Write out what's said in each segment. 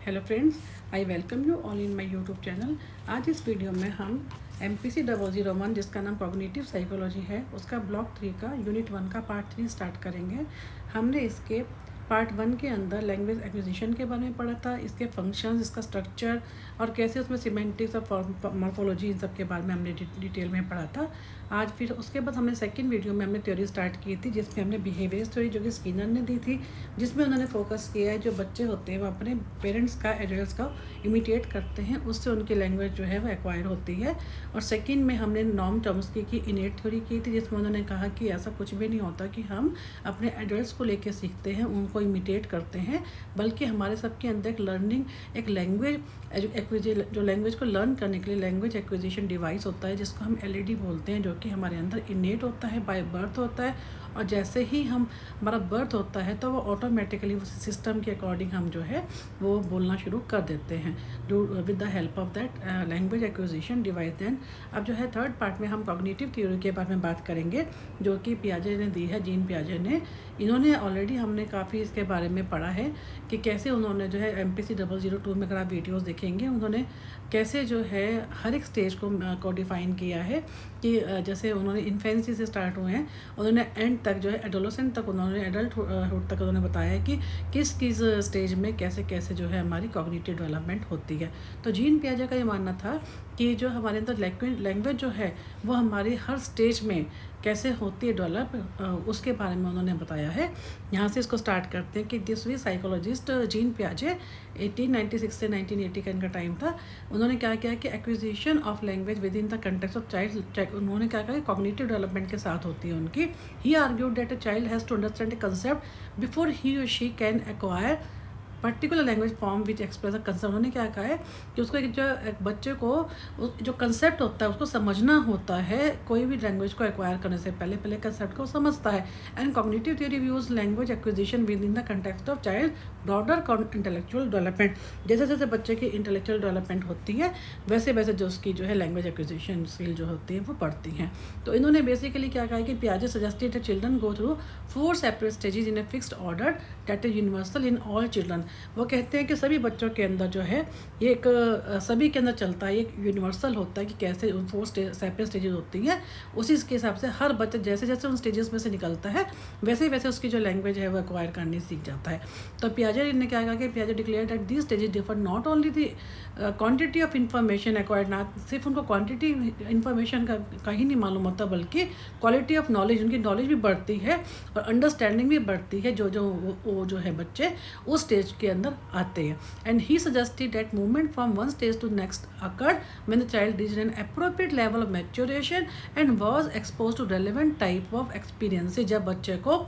Hello friends, I welcome you all in my YouTube channel. आज इस video में हम MPC 001 जिसका नाम कॉग्निटिव साइकोलॉजी है उसका ब्लॉक 3 का यूनिट 1 का पार्ट 3 स्टार्ट करेंगे। हमने इसके पार्ट 1 के अंदर लैंग्वेज एक्विजिशन के बारे में पढ़ा था, इसके फंक्शंस, इसका स्ट्रक्चर और कैसे उसमें सिमेंटिक्स और मॉर्फोलॉजी इन सब के बारे में हमने डिटेल में पढ़ा था। आज फिर उसके बाद हमने सेकंड वीडियो में हमने थ्योरी स्टार्ट की थी जिसमें हमने बिहेवियर थ्योरी जो कि स्किनर ने दी थी, जिसमें उन्होंने फोकस किया है जो बच्चे होते हैं वो अपने पेरेंट्स का, एडल्ट्स का इमिटेट करते हैं, उससे उनकी लैंग्वेज जो है वो एक्वायर होती है। और सेकंड में हमने नॉर्म चॉम्स्की की इनेट थ्योरी की थी जिसमें उन्होंने कहा कि ऐसा कुछ भी नहीं होता कि हम अपने एडल्ट्स को लेके सीखते हैं, उनको इमिटेट करते हैं, बल्कि हमारे सबके अंदर एक लर्निंग, एक लैंग्वेज जो लैंग्वेज को लर्न करने के लिए लैंग्वेज एक्विजिशन डिवाइस होता है जिसको हम LED बोलते हैं, जो कि हमारे अंदर इनेट होता है, बाय बर्थ होता है। और जैसे ही हमारा बर्थ होता है तो वो ऑटोमेटिकली उस सिस्टम के अकॉर्डिंग हम जो है वो बोलना शुरू कर देते हैं with the help of that language acquisition device. Then अब जो है थर्ड पार्ट में हम कॉग्निटिव थ्योरी के बारे में बात करेंगे जो कि पियाजे ने दी है, जीन पियाजे ने। इन्होंने ऑलरेडी हमने काफ़ी इसके बारे में पढ़ा है कि कैसे उन्होंने जो है MPC 002 में अगर आप वीडियोज़ देखेंगे उन्होंने कैसे जो है हर एक स्टेज को डिफ़ाइन किया है कि जैसे उन्होंने इन्फेंसी से स्टार्ट हुए हैं, उन्होंने एंड तक जो है एडोलेसेंट तक, उन्होंने एडल्टहुड तक उन्होंने बताया है कि किस किस स्टेज में कैसे कैसे जो है हमारी कॉग्निटिव डेवलपमेंट होती है। तो जीन पियाजे का ये मानना था कि जो हमारे अंदर लैंग्वेज जो है वो हमारी हर स्टेज में कैसे होती है डेवलप, उसके बारे में उन्होंने बताया है। यहाँ से इसको स्टार्ट करते हैं कि दिसवीं साइकोलॉजिस्ट जीन पियाजे 1896 से 1980 का इनका टाइम था। उन्होंने क्या किया कि acquisition of language with in the context of child, उन्होंने क्या कहा कॉग्निटिव डेवलपमेंट के साथ होती है उनकी। He argued that a child has to understand a concept before he और she can acquire particular language form which express a concept. उन्होंने क्या कहा है कि उसको एक बच्चे को जो कंसेप्ट होता है उसको समझना होता है, कोई भी लैंग्वेज को एक्वायर करने से पहले कंसेप्ट को समझता है। And cognitive theory views language acquisition with in the context of child broader intellectual development. जैसे जैसे बच्चे की इंटेलेक्चुअल डेवलपमेंट होती है वैसे वैसे जो उसकी जो है लैंग्वेज एक्विजिशन स्किल जो होती है वो बढ़ती हैं। तो इन्होंने बेसिकली क्या कहा कि पियाजे suggested that children go through 4 separate stages in a fixed order that is universal in all children. वो कहते हैं कि सभी बच्चों के अंदर जो है ये एक सभी के अंदर चलता है, एक यूनिवर्सल होता है कि कैसे 4 सेपरेट स्टेजेस होती हैं, उसी के हिसाब से हर बच्चा जैसे जैसे उन स्टेजेस में से निकलता है वैसे वैसे उसकी जो लैंग्वेज है वो एक्वायर करनी सीख जाता है। तो पियाजे ने क्या कहा कि पियाजे declare that these stages differ not only the quantity of information acquired, ना सिर्फ उनको क्वांटिटी इंफॉर्मेशन का ही नहीं मालूम होता बल्कि क्वालिटी ऑफ नॉलेज, उनकी नॉलेज भी बढ़ती है और अंडरस्टैंडिंग भी बढ़ती है जो वो जो है बच्चे उस स्टेज के अंदर आते हैं। And he suggested that movement from one stage to next occurred when the child reached an appropriate level of maturation and was exposed to relevant type of experience. जब बच्चे को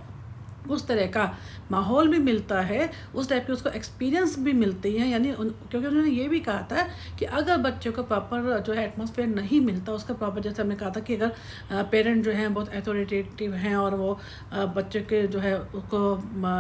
उस तरह का माहौल भी मिलता है, उस टाइप के उसको एक्सपीरियंस भी मिलती हैं, यानी क्योंकि उन्होंने ये भी कहा था कि अगर बच्चे को प्रॉपर जो है एटमॉस्फेयर नहीं मिलता उसका प्रॉपर, जैसे हमने कहा था कि अगर पेरेंट जो हैं बहुत अथॉरिटेटिव हैं और वो बच्चे के जो है उसको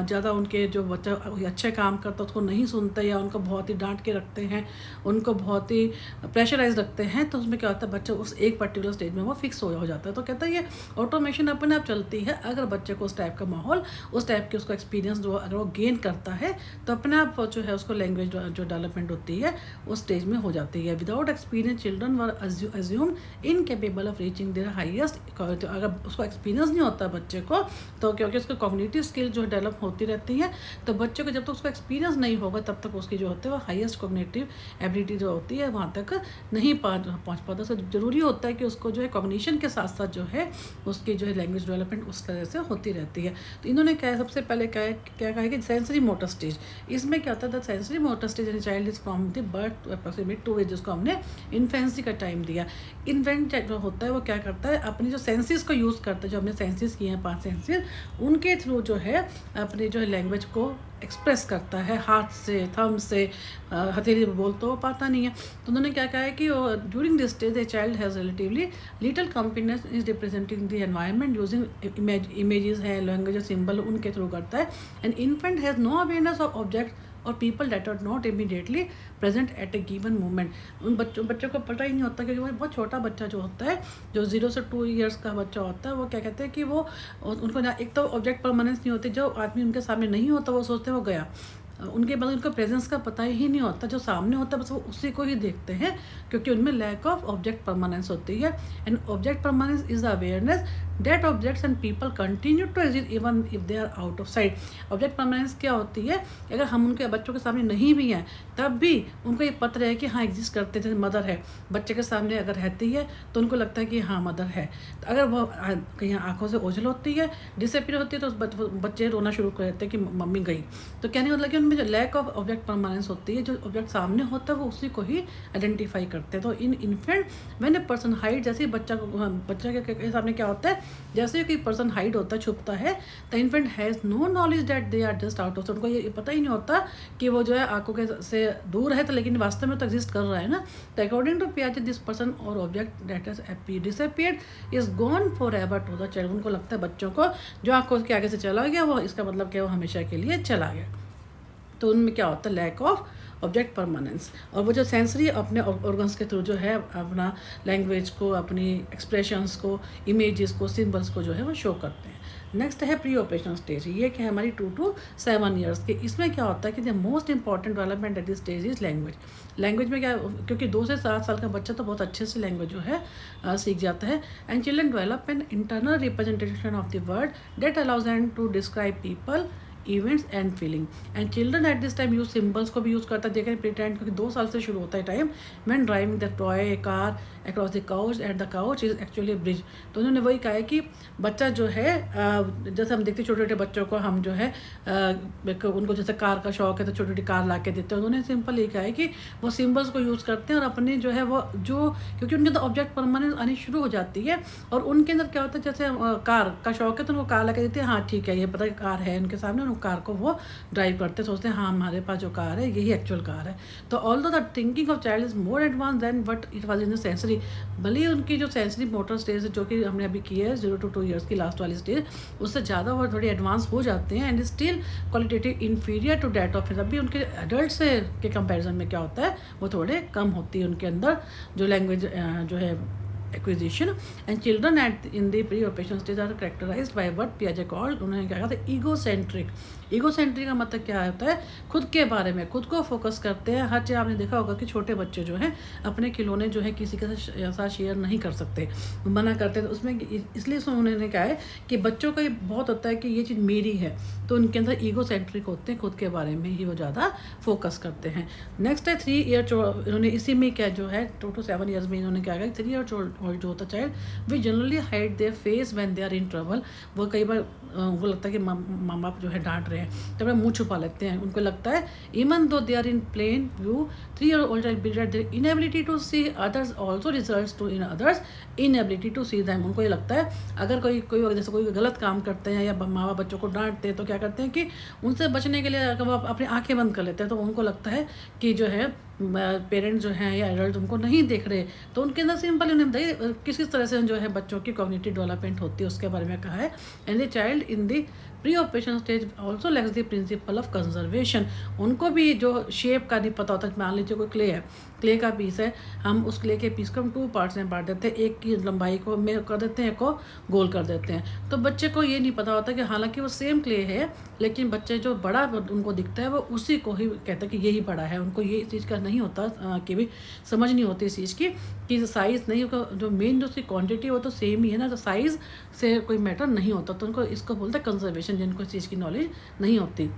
ज़्यादा उनके जो बच्चा अच्छे काम करता है उसको नहीं सुनते या उनको बहुत ही डांट के रखते हैं, उनको बहुत ही प्रेशराइज रखते हैं, तो उसमें क्या होता है बच्चा उस एक पर्टिकुलर स्टेज में वो फिक्स हो जाता है। तो कहता है ये ऑटोमेशन अपने आप चलती है, अगर बच्चे को उस टाइप का माहौल, उस टाइप के उसको एक्सपीरियंस जो अगर वो गेन करता है तो अपने आप जो है उसको लैंग्वेज जो डेवलपमेंट होती है उस स्टेज में हो जाती है। Without experience children were assume incapable of reaching their highest. अगर उसको एक्सपीरियंस नहीं होता बच्चे को तो क्योंकि उसको कॉग्निटिव स्किल जो डेवलप होती रहती है, तो बच्चे को जब तक उसको एक्सपीरियंस नहीं होगा तब तक उसकी जो होती है वो हाईएस्ट कॉग्निटिव एबिलिटी जो होती है वहाँ तक नहीं पहुँच पाता। तो जरूरी होता है कि उसको जो है कॉग्निशन के साथ साथ जो है उसकी जो है लैंग्वेज डेवलपमेंट उस तरह से होती रहती है। तो इन्होंने क्या है सबसे पहले क्या कहा है कि सेंसरी मोटर स्टेज, इसमें क्या होता था सेंसरी मोटर स्टेज यानी child is from the birth approximate 2 age, जिसको हमने इन्फेंसी का टाइम दिया। इन्फेंट जो होता है वो क्या करता है अपनी जो सेंसेस को यूज़ करता है, जो हमने सेंसेस किए हैं 5 सेंसेस, उनके थ्रू जो है अपनी जो है लैंग्वेज को एक्सप्रेस करता है, हाथ से, थंब से, हथेली बोल तो पाता नहीं है। तो उन्होंने क्या कहा है कि during this stage a child has relatively little confidence is representing the environment using images है, लैंग्वेज सिंबल उनके थ्रू करता है। And infant has no awareness of object और people that are not immediately present at a given moment. उन बच्चों को पता ही नहीं होता क्योंकि वो बहुत छोटा बच्चा जो होता है, जो 0 से 2 ईयर्स का बच्चा होता है, वो क्या कहते हैं कि वो उनको ना एक तो ऑब्जेक्ट परमानेंस नहीं होती, जो आदमी उनके सामने नहीं होता वो सोचते हैं वो गया, उनके बाद उनका प्रेजेंस का पता ही नहीं होता, जो सामने होता है बस वो उसी को ही देखते हैं, क्योंकि उनमें लैक ऑफ ऑब्जेक्ट परमानेंस होती है। And object permanence is the awareness that objects and people continue to exist even if they are out of sight. Object permanence क्या होती है, अगर हम उनके बच्चों के सामने नहीं भी हैं तब भी उनको ये पता रहे कि हाँ एग्जिस्ट करते थे, मदर है, बच्चे के सामने अगर रहती है तो उनको लगता है कि हाँ मदर है। तो अगर वो कहीं आंखों से ओझल होती है, डिसअपीयर होती है, तो बच्चे रोना शुरू कर देते हैं कि मम्मी गई। तो कहने का मतलब कि उनमें जो लैक ऑफ ऑब्जेक्ट परमानेंस होती है, जो ऑब्जेक्ट सामने होता है वो उसी को ही आइडेंटिफाई करते हैं। तो इन infant when a person hide, जैसे बच्चा के सामने क्या होता है, जैसे कोई पर्सन हाइड होता है, छुपता है, the infant has no knowledge that they are just out of, उनको ये पता ही नहीं होता कि वो जो है आंखों के से दूर है, तो लेकिन वास्तव में तो एग्जिस्ट कर रहा है ना। तो अकॉर्डिंग टू पियाजे दिस पर्सन और object that has disappeared is gone forever to the child. उनको लगता है बच्चों को जो आंखों के आगे से चला गया वो, इसका मतलब क्या, वो हमेशा के लिए चला गया। तो उनमें क्या होता है, लैक ऑफ ऑब्जेक्ट परमानेंस। और वो जो सेंसरी अपने ऑर्गन्स के थ्रू जो है अपना लैंग्वेज को, अपनी एक्सप्रेशंस को, इमेजेस को, सिंबल्स को जो है वो शो करते हैं। नेक्स्ट है प्री ऑपरेशनल स्टेज, ये क्या है हमारी 2 to 7 ईयर्स के। इसमें क्या होता है कि the most important development at this stage is language. Language में क्या, क्योंकि 2 से 7 साल का बच्चा तो बहुत अच्छे से लैंग्वेज जो है सीख जाता है। And children develop an internal representation of the word that allows them to describe people, events and feeling. And children at this time use symbols को भी यूज़ करता है। देखें प्रिटेंड, क्योंकि 2 साल से शुरू होता है time. When driving the toy car across the couch at the couch is actually bridge. तो उन्होंने वही कहा है कि बच्चा जो है, जैसे हम देखते छोटे छोटे बच्चों को, हम जो है उनको जैसे कार का शौक है तो छोटी छोटी कार ला के देते हैं। उन्होंने सिंपल ये कहा है कि वो सिम्बल्स को यूज़ करते हैं और अपने जो है वो जो, क्योंकि उनके अंदर ऑब्जेक्ट परमानेंस आनी शुरू हो जाती है। और उनके अंदर क्या होता है, जैसे कार का शौक है तो उनको कार ला के देते हैं, हाँ ठीक है ये पता है कार है उनके सामने, उन कार को वो ड्राइव करते हैं, सोचते हैं हाँ हमारे पास जो कार है यही एक्चुअल कार है। तो although the thinking of child is more advance than but it was in the sensory. भले ही उनकी जो सेंसरी मोटर स्टेज है, जो कि हमने अभी की है 0 to 2 ईयर्स की लास्ट वाली स्टेज, उससे ज़्यादा वो थोड़ी एडवांस हो जाते हैं। And still qualitative inferior to that of अभी उनके एडल्ट से के कंपैरिजन में क्या होता है, वो थोड़े कम होती है उनके अंदर जो लैंग्वेज जो है acquisition। and children in the pre-operational stage are characterized by what Piaget called, उन्होंने क्या कहा था, egocentric। ईगोसेंट्रिक का मतलब क्या होता है, खुद के बारे में, खुद को फोकस करते हैं। हर चीज़ आपने देखा होगा कि छोटे बच्चे जो हैं अपने खिलौने जो है किसी के साथ शेयर नहीं कर सकते, मना करते हैं। तो उसमें इसलिए उन्होंने कहा है कि बच्चों का ये बहुत होता है कि ये चीज़ मेरी है, तो उनके अंदर ईगोसेंट्रिक होते हैं, खुद के बारे में ही वो ज़्यादा फोकस करते हैं। नेक्स्ट है 3 ईयर, इन्होंने इसी में क्या जो है 2 to 7 ईयर्स में इन्होंने क्या कहा, 3 ईयर ओल्ड जो होता है child we generally hide their face when they are in trouble. वो कई बार उनको लगता है कि माँ बाप जो है डांट रहे हैं तो वे मुँह छुपा लेते हैं। उनको लगता है even though they are in plain view 3 year old child believe that their inability to see others also results to in others inability to see them। उनको ये लगता है अगर कोई जैसे कोई गलत काम करते हैं या माँ बाप बच्चों को डांटते हैं तो क्या करते हैं कि उनसे बचने के लिए अगर वो अपनी आंखें बंद कर लेते हैं, तो उनको लगता है कि जो है पेरेंट्स जो हैं या एडल्ट उनको नहीं देख रहे। तो उनके अंदर सिंपल उन्हें बताइए किस तरह से जो है बच्चों की कॉग्निटिव डेवलपमेंट होती है उसके बारे में कहा है। And the child in the pre operation stage also lakhs the principle of conservation. उनको भी जो शेप का नहीं पता होता, मान लीजिए कोई क्ले है, क्ले का पीस है, हम उस क्ले के पीस को हम 2 पार्ट्स में बांट देते हैं, एक की लंबाई को में कर देते हैं, एक को गोल कर देते हैं। तो बच्चे को ये नहीं पता होता कि हालांकि वो सेम क्ले है, लेकिन बच्चे जो बड़ा उनको दिखता है वो उसी को ही कहते हैं कि यही बड़ा है। उनको ये चीज़ का नहीं होता कि भी समझ नहीं होती इस चीज़ की कि साइज़ नहीं होगा, जो मेन जो उसकी क्वांटिटी वो तो सेम ही है ना, तो साइज़ से कोई मैटर नहीं होता। तो उनको इसको बोलते हैं कंजर्वेशन, जिनको इस चीज़ की नॉलेज नहीं होती।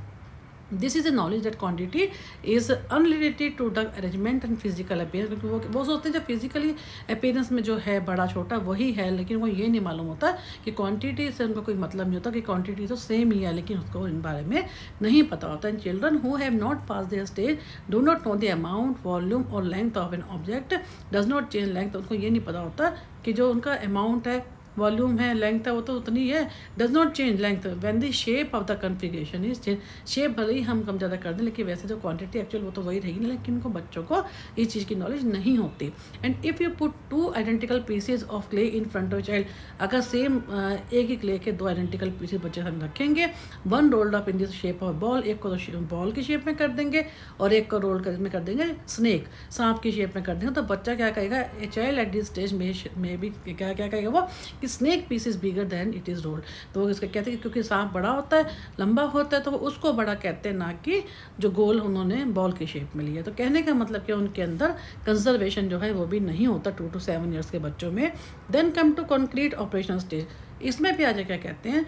This is a knowledge that quantity is unrelated to the arrangement and physical appearance. क्योंकि वो सोचते हैं जब फिजिकली अपीयरेंस में जो है बड़ा छोटा वही है, लेकिन वो ये नहीं मालूम होता कि क्वांटिटी से उनको कोई मतलब नहीं होता कि क्वांटिटी तो सेम ही है, लेकिन उसको इन बारे में नहीं पता होता। And children who have not pass their stage do not know the amount, volume और length of an object does not change length. उनको ये नहीं पता होता कि जो उनका अमाउंट है, वॉल्यूम है, लेंथ है, वो तो उतनी है, does not change length when the shape of the configuration is change. Shape भले ही हम कम ज़्यादा कर दें, लेकिन वैसे जो क्वांटिटी एक्चुअल वो तो वही रहेगी, लेकिन उनको बच्चों को इस चीज़ की नॉलेज नहीं होती। And if you put 2 identical pieces of clay in front of child, अगर सेम एक ही क्ले के 2 आइडेंटिकल पीसेज बच्चे सामने रखेंगे, one rolled up in this shape of ball, एक को तो बॉल की शेप में कर देंगे और एक को रोल कर देंगे स्नेक, सांप की शेप में कर देंगे, तो बच्चा क्या कहेगा, a child at this stage में भी क्या कहेगा वो कि snake piece is bigger than it is roll. तो वो इसका कहते हैं कि क्योंकि सांप बड़ा होता है, लंबा होता है, तो वो उसको बड़ा कहते हैं, ना कि जो गोल उन्होंने बॉल की शेप में लिया। तो कहने का मतलब कि उनके अंदर कंजर्वेशन जो है वो भी नहीं होता 2 to 7 ईयर्स के बच्चों में। Then come to concrete operational stage. इसमें भी आज क्या कहते हैं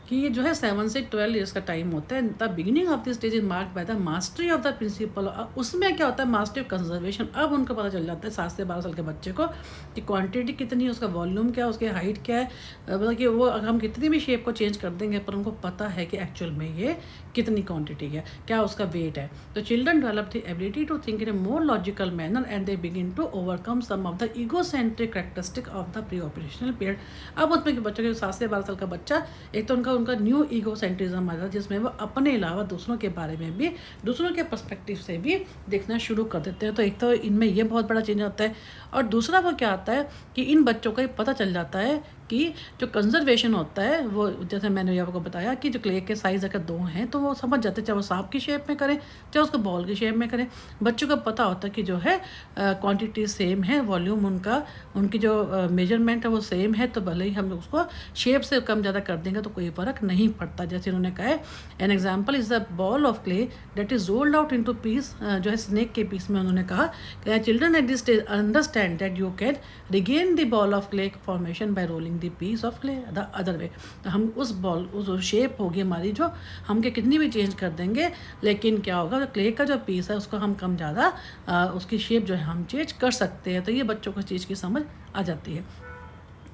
कि ये जो है 7 से 12 ईयर्स का टाइम होता है। The beginning of this stage is marked by the mastery of the principle. उसमें क्या होता है, मास्टरी ऑफ कंजर्वेशन। अब उनको पता चल जाता है 7 से 12 साल के बच्चे को कि क्वांटिटी कितनी है, उसका वॉल्यूम क्या है, उसकी हाइट क्या है, मतलब कि वो हम कितनी भी शेप को चेंज कर देंगे पर उनको पता है कि एक्चुअल में ये कितनी क्वांटिटी है, क्या उसका वेट है। तो children develop the ability to think in a more logical manner and they begin to overcome some of the egocentric characteristic of the pre operational period. अब उसमें बच्चों के 7 से 12 साल का बच्चा, एक तो उनका न्यू ईगोसेंट्रिज्म आ जाता है, जिसमें वो अपने अलावा दूसरों के बारे में भी, दूसरों के पर्सपेक्टिव से भी देखना शुरू कर देते हैं। तो एक तो इनमें ये बहुत बड़ा चेंज आता है, और दूसरा वो क्या आता है कि इन बच्चों को पता चल जाता है कि जो कंजर्वेशन होता है वो, जैसे मैंने आपको बताया कि जो क्ले के साइज़ अगर 2 हैं तो वो समझ जाते हैं, चाहे वो सांप की शेप में करें चाहे उसको बॉल की शेप में करें। बच्चों को पता होता है कि जो है क्वांटिटी सेम है, वॉल्यूम उनकी जो मेजरमेंट है वो सेम है, तो भले ही हम उसको शेप से कम ज़्यादा कर देंगे तो कोई फ़र्क नहीं पड़ता। जैसे उन्होंने कहा है, an example is the ball of clay that is rolled out into piece, जो है स्नेक के पीस में उन्होंने कहा कि children at this stage understand that you can regain the ball of clay formation by rolling the piece of clay the other way. तो हम उस बॉल, उस शेप होगी हमारी जो हम के कितनी भी चेंज कर देंगे, लेकिन क्या होगा, क्ले का जो पीस है उसको हम कम ज़्यादा उसकी शेप जो है हम चेंज कर सकते हैं। तो ये बच्चों को चीज़ की समझ आ जाती है।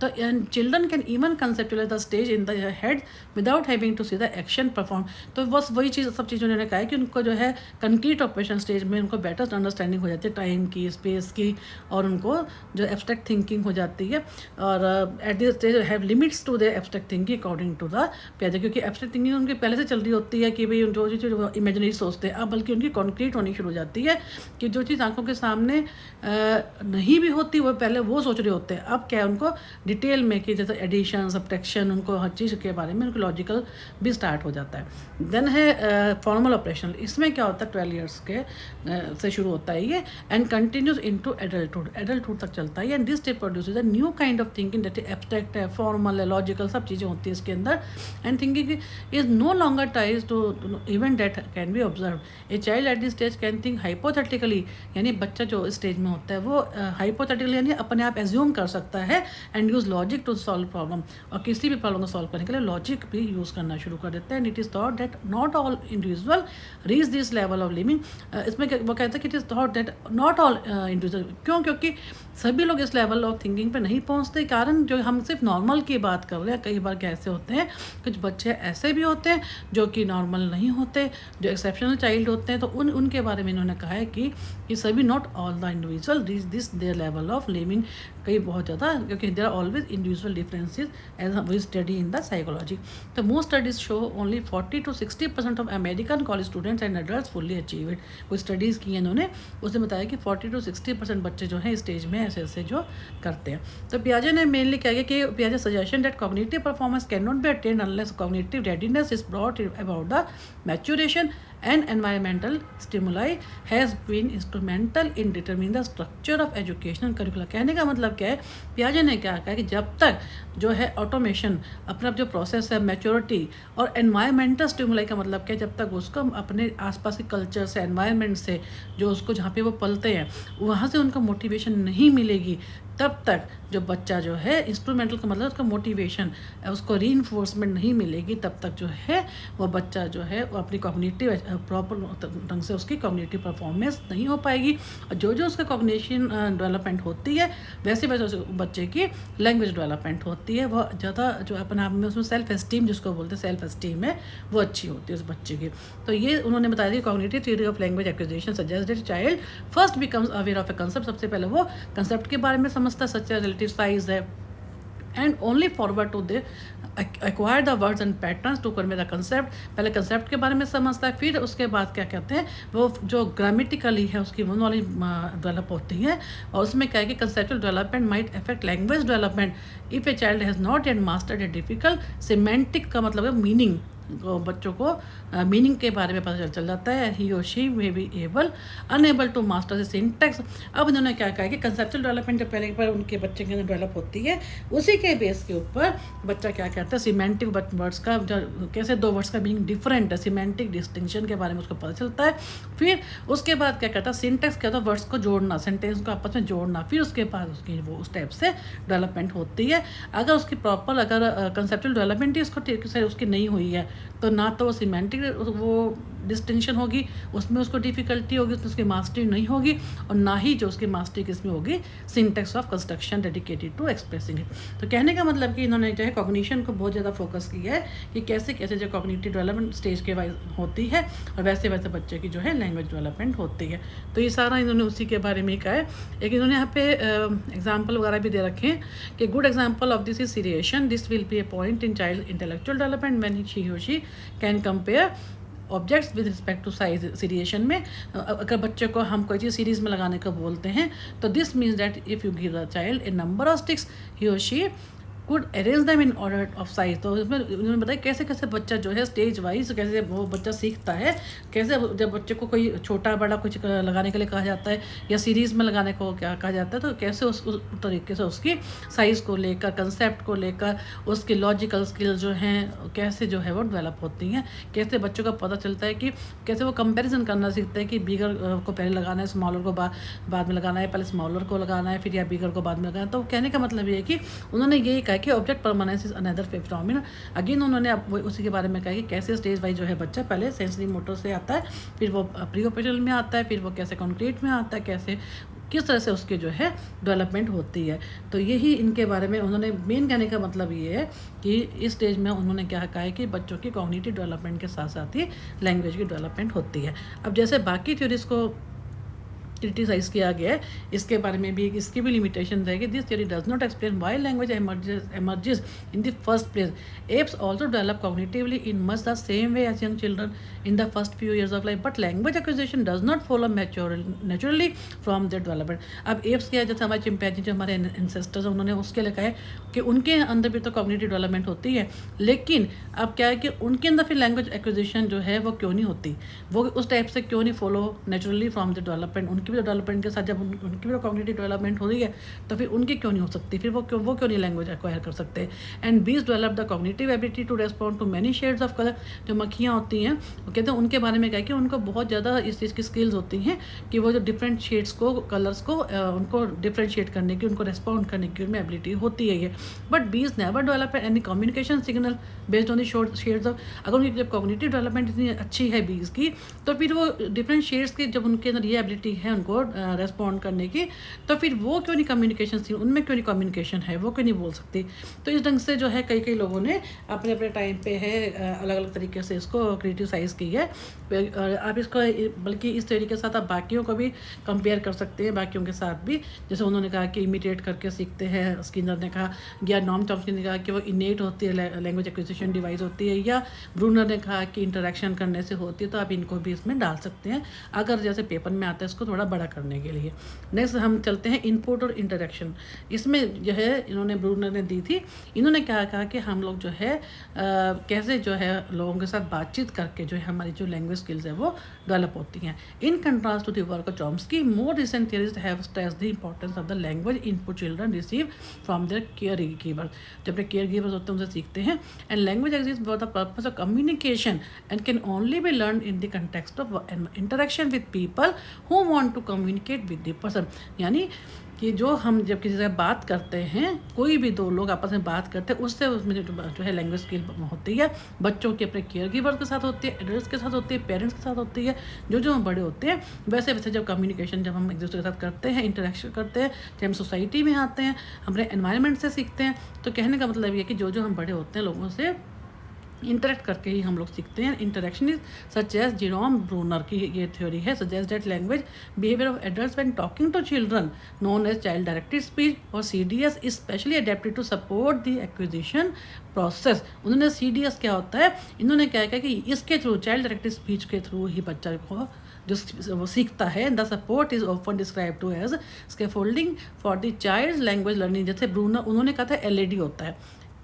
तो children can even conceptualize the stage in the head without having to see the action perform. तो बस वही चीज़, सब चीज़ उन्होंने कहा है कि उनको जो है कंक्रीट ऑपरेशन स्टेज में उनको बेटर अंडरस्टैंडिंग हो जाती है टाइम की, स्पेस की, और उनको जो एब्स्ट्रैक्ट थिंकिंग हो जाती है। और at this stage have limits to the abstract thinking according to the पियाजे, क्योंकि एब्स्ट्रैक्ट थिंकिंग उनकी पहले से चल रही होती है कि भाई जो इमेजिनरी सोचते हैं, अब बल्कि उनकी कॉन्क्रीट होनी शुरू हो जाती है कि जो चीज़ आंखों के सामने नहीं भी होती वो पहले वो सोच रहे होते हैं। अब क्या है, उनको डिटेल में कि जैसे एडिशन, सब्ट्रैक्शन, उनको हर चीज़ के बारे में उनको लॉजिकल भी स्टार्ट हो जाता है। देन है फॉर्मल ऑपरेशनल। इसमें क्या होता है, 12 ईयर्स के से शुरू होता है ये, एंड कंटिन्यूज इनटू एडल्टहुड तक चलता है। And this step produces a new kind of thinking that abstract है, फॉर्मल है, लॉजिकल, सब चीज़ें होती है इसके अंदर। And thinking is no longer ties to event that can be observe. A child at this stage can think hypothetically, यानी बच्चा जो स्टेज में होता है वो हाइपोथेटिकली यानी अपने आप एज्यूम कर सकता है, and use logic to solve problem, और किसी भी प्रॉब्लम को सॉल्व करने के लिए लॉजिक भी यूज़ करना शुरू कर देते हैं। And it is thought that not all individual reach this level of living. इसमें वो कहते हैं कि it is thought that not all individual, क्यों, क्योंकि सभी लोग इस लेवल ऑफ थिंकिंग पे नहीं पहुंचते। कारण जो हम सिर्फ नॉर्मल की बात कर रहे हैं, कई बार कैसे होते हैं, कुछ बच्चे ऐसे भी होते हैं जो कि नॉर्मल नहीं होते, जो एक्सेप्शनल चाइल्ड होते हैं। तो उनके बारे में इन्होंने कहा है कि सभी, not all the individual reach this their level of living, कई बहुत ज़्यादा, क्योंकि there are always individual differences as we study in the psychology. तो most studies show only 40 to 60% of American college students and adults fully achieve it. कुछ studies की हैं इन्होंने, उसने बताया कि 40 to 60% बच्चे जो हैं स्टेज में ऐसे जो करते हैं। तो पियाजे ने मेनली क्या किया कि पियाजे suggestion that cognitive performance can not be attend unless cognitive readiness is brought about the maturation and environmental stimuli has been instrumental in determining the structure of educational curricula। कहने का मतलब क्या है, पियाजे ने क्या कहा कि जब तक जो है ऑटोमेशन, अपना जो प्रोसेस है, मैच्योरिटी और एनवायरमेंटल स्टिमुलाई का मतलब क्या है, जब तक उसको अपने आसपास के कल्चर से, एनवायरनमेंट से, जो उसको जहाँ पे वो पलते हैं वहाँ से उनको मोटिवेशन नहीं मिलेगी, तब तक जो बच्चा जो है इंस्ट्रूमेंटल का मतलब उसका मोटिवेशन, उसको रीइंफोर्समेंट नहीं मिलेगी, तब तक जो है वो बच्चा जो है वो अपनी कॉग्निटिव प्रॉपर ढंग से उसकी कॉग्निटिव परफॉर्मेंस नहीं हो पाएगी। और जो उसका कॉग्निशन डेवलपमेंट होती है वैसे वैसे बच्चे की लैंग्वेज डेवलपमेंट होती है, वो ज़्यादा जो अपने आप में उसमें सेल्फ एस्टीम जिसको बोलते हैं, सेल्फ एस्टीम है वो अच्छी होती है उस बच्चे की। तो ये उन्होंने बताया कि cognitive theory of language acquisition suggest that child first becomes aware of a concept. सबसे पहले वो कंसेप्ट के बारे में समझता है, सच रिलेटिव साइज है, and only forward to they acquire the words and patterns to convey the concept. पहले कंसेप्ट के बारे में समझता है, फिर उसके बाद क्या कहते हैं वो जो ग्रामेटिकली है उसकी वो नॉलेज डेवलप होती है। और उसमें क्या है कि conceptual development might affect language development if A child has not yet mastered a difficult semantic, का मतलब है मीनिंग, बच्चों को मीनिंग के बारे में पता चल जाता है। ही और she may be unable to master the syntax. अब इन्होंने क्या कहा कि कंसेप्चुअल डेवलपमेंट जो पहले पर उनके बच्चे के अंदर डेवलप होती है, उसी के बेस के ऊपर बच्चा क्या कहता है सिमेंटिक वर्ड्स का कैसे दो वर्ड्स का मीनिंग डिफरेंट है, सिमेंटिक डिस्टिंक्शन के बारे में उसको पता चलता है। फिर उसके बाद क्या कहता है सिंटैक्स क्या होता है, वर्ड्स को जोड़ना, सेंटेंस को आपस में जोड़ना। फिर उसके बाद उसकी वो उस टाइप से डेवलपमेंट होती है। अगर उसकी प्रॉपर अगर कंसेप्चुअल डेवलपमेंट ही उसको ठीक से उसकी नहीं हुई है तो ना तो वो सिमेंटिक वो डिस्टिंक्शन होगी, उसमें उसको डिफ़िकल्टी होगी, उसमें उसकी मास्टरी नहीं होगी, और ना ही जो उसकी मास्टरी किसमें होगी syntax of construction dedicated to expressing it. तो कहने का मतलब कि इन्होंने जो है कॉग्निशन को बहुत ज़्यादा फोकस किया है कि कैसे कैसे जो कॉग्निटिव डेवलपमेंट स्टेज के वाइज होती है और वैसे वैसे बच्चे की जो है लैंग्वेज डेवलपमेंट होती है। तो ये सारा इन्होंने उसी के बारे में ही कहा है। एक इन्होंने यहाँ पे एग्जाम्पल वगैरह भी दे रखे हैं कि good example of this is seriation, this will be a point in child intellectual development when she can compare objects with respect to size. Seriation में अगर बच्चे को हम कोई चीज़ सीरीज़ में लगाने को बोलते हैं तो this means that if you give the child a number of sticks he और she could arrange them in order of size. तो इसमें उन्होंने बताया कैसे कैसे बच्चा जो है स्टेज वाइज कैसे वो बच्चा सीखता है, कैसे जब बच्चे को कोई छोटा बड़ा कुछ लगाने के लिए कहा जाता है या सीरीज़ में लगाने को क्या कहा जाता है, तो कैसे उस तरीके से उसकी साइज़ को लेकर, कंसेप्ट को लेकर, उसकी लॉजिकल स्किल जो हैं कैसे जो है वो डेवलप होती हैं। कैसे बच्चों को पता चलता है कि कैसे वो कंपैरिजन करना सीखते हैं कि बिगर को पहले लगाना है, स्मॉलर को बाद में लगाना है, पहले स्मॉलर को लगाना है फिर या बिगर को बाद में लगाना है। तो कहने का मतलब ये है कि उन्होंने यही कहा कि object permanence is another phenomena. Again उन्होंने अब उसी के बारे में कहा कि कैसे स्टेज वाइज जो है बच्चा पहले सेंसरी मोटर से आता है, फिर वो प्री-ऑपरेटल में आता है, फिर वो कैसे कॉन्क्रीट में आता है, कैसे किस तरह से उसकी जो है डेवलपमेंट होती है। तो यही इनके बारे में उन्होंने मेन कहने का मतलब ये है कि इस स्टेज में उन्होंने क्या कहा है कि बच्चों की कॉग्निटिव डेवलपमेंट के साथ साथ ही लैंग्वेज की डेवलपमेंट होती है। अब जैसे बाकी थ्योरीज को क्रिटिसाइज किया गया है, इसके बारे में भी इसकी भी लिमिटेशन है कि this theory does not explain why language emerges in the first place. Apes also develop cognitively in much the same way as young children in the first few years of life, but language acquisition does not follow naturally from their development. अब apes क्या है, जैसे हमारे chimpanzee जो हमारे ancestors हैं उन्होंने उसके लिए कहा है कि उनके अंदर भी तो कॉग्निटिव डेवलपमेंट होती है, लेकिन अब क्या है कि उनके अंदर फिर लैंग्वेज एक्विजिशन जो है वो क्यों नहीं होती, वो उस टाइप से क्यों नहीं follow naturally from the development. उनकी भी डेवलपमेंट के साथ जब उनकी भी कॉग्निटिव डेवलपमेंट हो रही है तो फिर उनकी क्यों नहीं हो सकती, फिर वो क्यों नहीं लैंग्वेज एक्वायर कर सकते। And bees develop the cognitive ability to respond to many shades of colour. जो मक्खियाँ होती हैं वो कहते हैं उनके बारे में क्या है कि उनको बहुत ज़्यादा इस चीज़ की स्किल्स होती हैं कि वो जो डिफरेंट शेड्स को, कलर्स को उनको डिफ्रेंशिएट करने की, उनको रेस्पॉन्ड करने की उनमें एबिलिटी होती है ये। बट बीज never develop any communication signal based on the shades of. अगर उनकी जब कॉग्निटिव डेवलपमेंट इतनी अच्छी है बीज की, तो फिर वो डिफरेंट शेड्स की जब उनके अंदर ये एबिलिटी है उनको रेस्पॉन्ड करने की, तो फिर वो क्यों नहीं कम्युनिकेशन, उनमें क्यों नहीं कम्युनिकेशन है, वो क्यों नहीं बोल सकती। तो इस ढंग से जो है कई लोगों ने अपने अपने टाइम पे है अलग अलग तरीके से इसको क्रिटिसाइज़ की है। आप इसको बल्कि इस तरीके के साथ आप बाकियों को भी कंपेयर कर सकते हैं, बाकियों के साथ भी। जैसे उन्होंने कहा कि इमिटेट करके सीखते हैं, स्किनर ने कहा, या नॉर्म चॉम्स्की ने कहा कि वो इनेट होती है, लैंग्वेज एक्विजिशन डिवाइस होती है, या ब्रूनर ने कहा कि इंटरेक्शन करने से होती है। तो आप इनको भी इसमें डाल सकते हैं अगर जैसे पेपर में आता है इसको थोड़ा बड़ा करने के लिए। नेक्स्ट हम चलते हैं इनपुट और इंटरेक्शन। इसमें जो है इन्होंने ब्रूनर ने दी थी, इन्होंने क्या कहा कि हम लोग जो है कैसे जो है लोगों के साथ बातचीत करके जो है हमारी जो लैंग्वेज स्किल्स है वो डेवलप होती हैं। In contrast to the work of Chomsky, more recent theories have stressed the importance of the language input children receive from their care givers. जब अपने केयर गिवर्स होते हैं उनसे सीखते हैं। And language exist for the purpose of communication and can only be learn in the context of interaction with people who want to communicate with the person. यानी कि जो हम जब किसी से बात करते हैं, कोई भी दो लोग आपस में बात करते हैं, उससे उसमें जो है लैंग्वेज स्किल होती है। बच्चों के अपने केयर गिवर के साथ होती है, एडल्ट्स के साथ होती है, पेरेंट्स के साथ होती है, जो हम बड़े होते हैं। वैसे वैसे जब कम्युनिकेशन जब हम एक दूसरे के साथ करते हैं, इंटरेक्शन करते हैं, जब हम सोसाइटी में आते हैं, अपने एनवायरनमेंट से सीखते हैं। तो कहने का मतलब ये है कि जो हम बड़े होते हैं लोगों से इंटरेक्ट करके ही हम लोग सीखते हैं। Interaction is such as Jerome Bruner की ये थ्योरी है, suggest that language behaviour of adults when talking to children known as child directed speech और CDS is specially adapted to support the acquisition process. उन्होंने CDS क्या होता है, इन्होंने क्या कहा कि इसके थ्रू, चाइल्ड डायरेक्टेड स्पीच के थ्रू ही बच्चा को जो वो सीखता है। The support is often describe to as scaffolding for the child language learning. जैसे ब्रूनर उन्होंने कहा था LED होता है,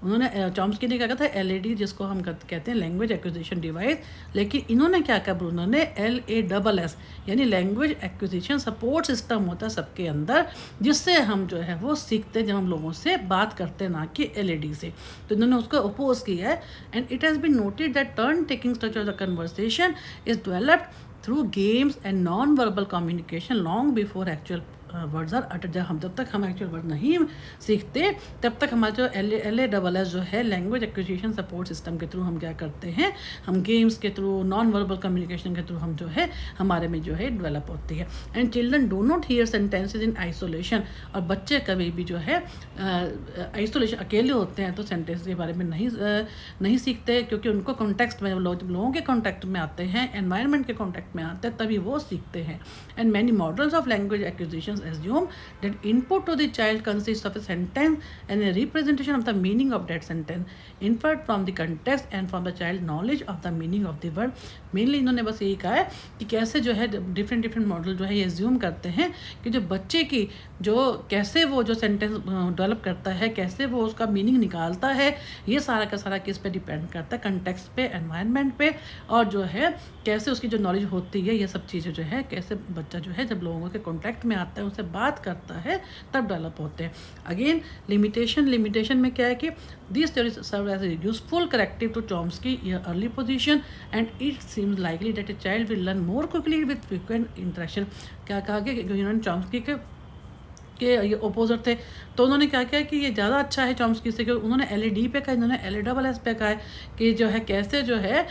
उन्होंने चॉम्स्की ने क्या कहा था LAD, जिसको हम कहते हैं लैंग्वेज एक्विजिशन डिवाइस, लेकिन इन्होंने क्या कहा ब्रूनर ने LASS, यानी लैंग्वेज एक्विजिशन सपोर्ट सिस्टम होता है सबके अंदर, जिससे हम जो है वो सीखते हैं जब हम लोगों से बात करते हैं, ना कि LAD से। तो इन्होंने उसको अपोज किया है। And it has been noted that turn taking structure of the conversation is developed through games and non verbal communication long before actual words are अटड। जब तक हम एक्चुअल वर्ड नहीं सीखते तब तक हमारा जो LASS जो है लैंग्वेज एक्विजिशन सपोर्ट सिस्टम के थ्रू हम क्या करते हैं, हम गेम्स के थ्रू, नॉन वर्बल कम्युनिकेशन के थ्रू हम जो है हमारे में जो है डेवलप होती है। And children do not here sentences in isolation, और बच्चे कभी भी जो है आइसोलेशन अकेले होते हैं तो सेंटेंस के बारे में नहीं सीखते, क्योंकि उनको कॉन्टेक्स्ट में लोगों के कॉन्टेक्ट में आते हैं, एनवायरनमेंट के कॉन्टेक्ट में आते हैं, तभी वो सीखते हैं। And many models of language acquisition assume that input to the child consists of a sentence and a representation of the meaning of that sentence inferred from the context and from the child knowledge of the meaning of the word। Mainly इन्होंने बस यही कहा है कि कैसे जो है different model जो है ये एज्यूम करते हैं कि जो बच्चे की जो कैसे वो जो सेंटेंस डेवलप करता है, कैसे वो उसका मीनिंग निकालता है, ये सारा का सारा किस पे डिपेंड करता है, कंटेक्स्ट पे, एनवायरनमेंट पे, और जो है कैसे उसकी जो नॉलेज होती है, ये सब चीज़ें जो है कैसे बच्चा जो है जब लोगों के कॉन्टैक्ट में आता है, उनसे बात करता है, तब डेवलप होते हैं। अगेन लिमिटेशन में क्या है कि this theories serve as a useful corrective to Chomsky early position and it seems likely that a child will learn more quickly with frequent interaction. क्या कहा कि इन्होंने चॉम्स्की के ये अपोजिट थे, तो उन्होंने क्या किया कि ये ज़्यादा अच्छा है चॉम्स्की से, क्योंकि उन्होंने LAD पे कहा, इन्होंने LASS पे कहा है कि जो है कैसे जो है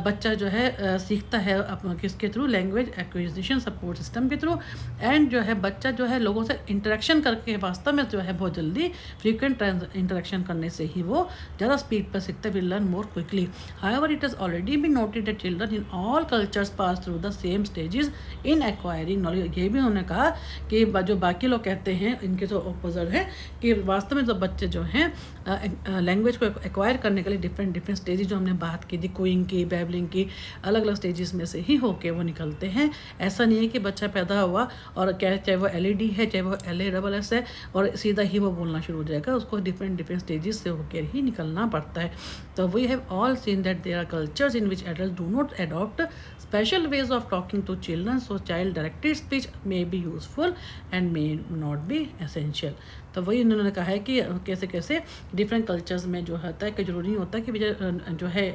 बच्चा जो है सीखता है किसके through, language acquisition support system के थ्रू। एंड जो है बच्चा जो है लोगों से इंटरेक्शन करके वास्तव में जो है बहुत जल्दी फ्रीक्वेंट इंटरेक्शन करने से ही वो ज़्यादा स्पीड पर सीखते, will learn more quickly. However it has already been noted that children in all cultures pass through the same stages in acquiring knowledge. ये भी उन्होंने कहा कि जो बाकी लोग कहते हैं इनके जो अपोजिट है कि वास्तव में जो बच्चे जो हैं लैंग्वेज को एक्वायर करने के लिए डिफरेंट स्टेजेस जो हमने बात की थी, कोइंग की, बैबलिंग की, अलग अलग स्टेजेस में से ही होके वो निकलते हैं। ऐसा नहीं है कि बच्चा पैदा हुआ और चाहे वो LAD है, चाहे वो LASS है, और सीधा ही वो बोलना शुरू हो जाएगा, उसको डिफरेंट स्टेजेस से होकर ही निकलना पड़ता है। तो we have all seen that there are cultures in which adult do not adopt special ways of talking to children, so child directed speech may be useful and may not be essential। तो वही उन्होंने कहा है कि कैसे कैसे different cultures में जो होता है कि जरूरी नहीं होता कि जो है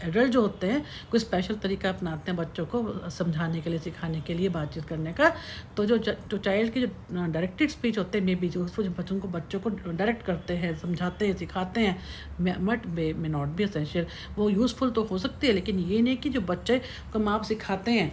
एडल्ट जो होते हैं कोई स्पेशल तरीका अपनाते हैं बच्चों को समझाने के लिए, सिखाने के लिए, बातचीत करने का। तो जो चाइल्ड की जो डायरेक्टेड स्पीच होते हैं मे बी जो बच्चों को डायरेक्ट करते हैं, समझाते हैं, सिखाते हैं, but may not be essential. वो यूज़फुल तो हो सकती है, लेकिन ये नहीं कि जो बच्चे को माँ बाप सिखाते हैं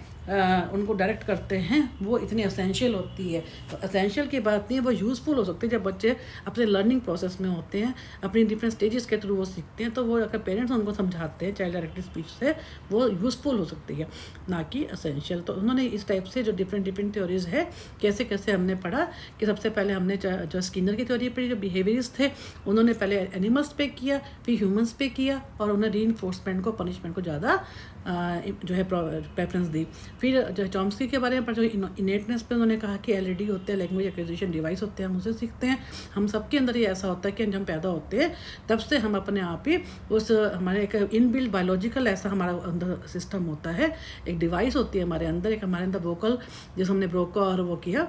उनको डायरेक्ट करते हैं वो इतनी एसेंशियल होती है। तो एसेंशियल की बात नहीं है, वो यूज़फुल हो सकती है जब बच्चे अपने लर्निंग प्रोसेस में होते हैं, अपनी डिफरेंट स्टेजेस के थ्रू वो सीखते हैं, तो वो अगर पेरेंट्स उनको समझाते हैं चाइल्ड डायरेक्टेड स्पीच से, वो यूज़फुल हो सकती है, ना कि एसेंशियल। तो उन्होंने इस टाइप से जो डिफरेंट थ्योरीज है कैसे कैसे हमने पढ़ा कि सबसे पहले हमने जो स्किनर की थ्योरी पढ़ी, जो बिहेवियरिस्ट थे उन्होंने पहले एनिमल्स पे किया, फिर ह्यूमंस पे किया, और उन्होंने रीइंफोर्समेंट को, पनिशमेंट को ज़्यादा जो है प्रेफरेंस दी। फिर जो चॉम्स्की के बारे में पर जो इनेटनेस पे उन्होंने कहा कि LAD होते हैं, लैंग्वेज एक्विजिशन डिवाइस होते हैं, हम उसे सीखते हैं। हम सबके अंदर ये ऐसा होता है कि जब हम पैदा होते हैं तब से हम अपने आप ही उस हमारे एक इनबिल्ट बायोलॉजिकल ऐसा हमारा अंदर सिस्टम होता है, एक डिवाइस होती है हमारे अंदर, एक हमारे अंदर वोकल, जिस हमने ब्रोका और वो किया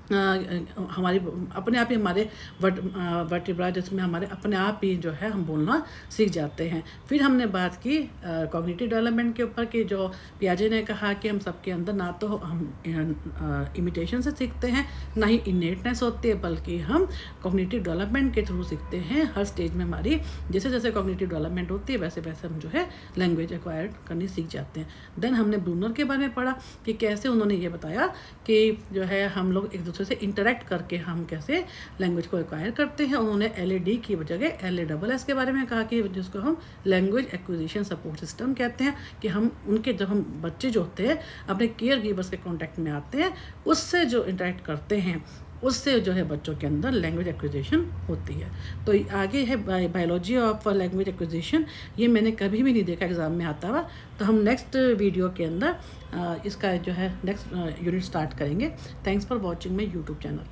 हमारी अपने आप ही हमारे वर्टिब्रा जिसमें हमारे अपने आप ही जो है हम बोलना सीख जाते हैं। फिर हमने बात की कॉग्निटिव डेवलपमेंट के ऊपर कि जो पियाजे ने कहा कि हम सबके अंदर ना तो हम इमिटेशन से सीखते हैं, ना ही इनेटनेस होती है, बल्कि हम कॉग्निटिव डेवलपमेंट के थ्रू सीखते हैं। हर स्टेज में हमारी जैसे जैसे कॉग्निटिव डेवलपमेंट होती है वैसे वैसे हम जो है लैंग्वेज एक्वायर करनी सीख जाते हैं। देन हमने ब्रूनर के बारे में पढ़ा कि कैसे उन्होंने ये बताया कि जो है हम लोग एक दूसरे से इंटरेक्ट करके हम कैसे लैंग्वेज को एक्वायर करते हैं। उन्होंने LAD की जगह LASS के बारे में कहा कि जिसको हम लैंग्वेज एक्विजिशन सपोर्ट सिस्टम कहते हैं, कि हम उनके जब हम बच्चे जो होते हैं अपने केयर गिवर्स के कॉन्टैक्ट में आते हैं, उससे जो इंटरेक्ट करते हैं उससे जो है बच्चों के अंदर लैंग्वेज एक्विजिशन होती है। तो आगे है बायोलॉजी ऑफ लैंग्वेज एक्विजिशन, ये मैंने कभी भी नहीं देखा एग्ज़ाम में आता हुआ। तो हम नेक्स्ट वीडियो के अंदर इसका जो है नेक्स्ट यूनिट स्टार्ट करेंगे। Thanks for watching my YouTube channel.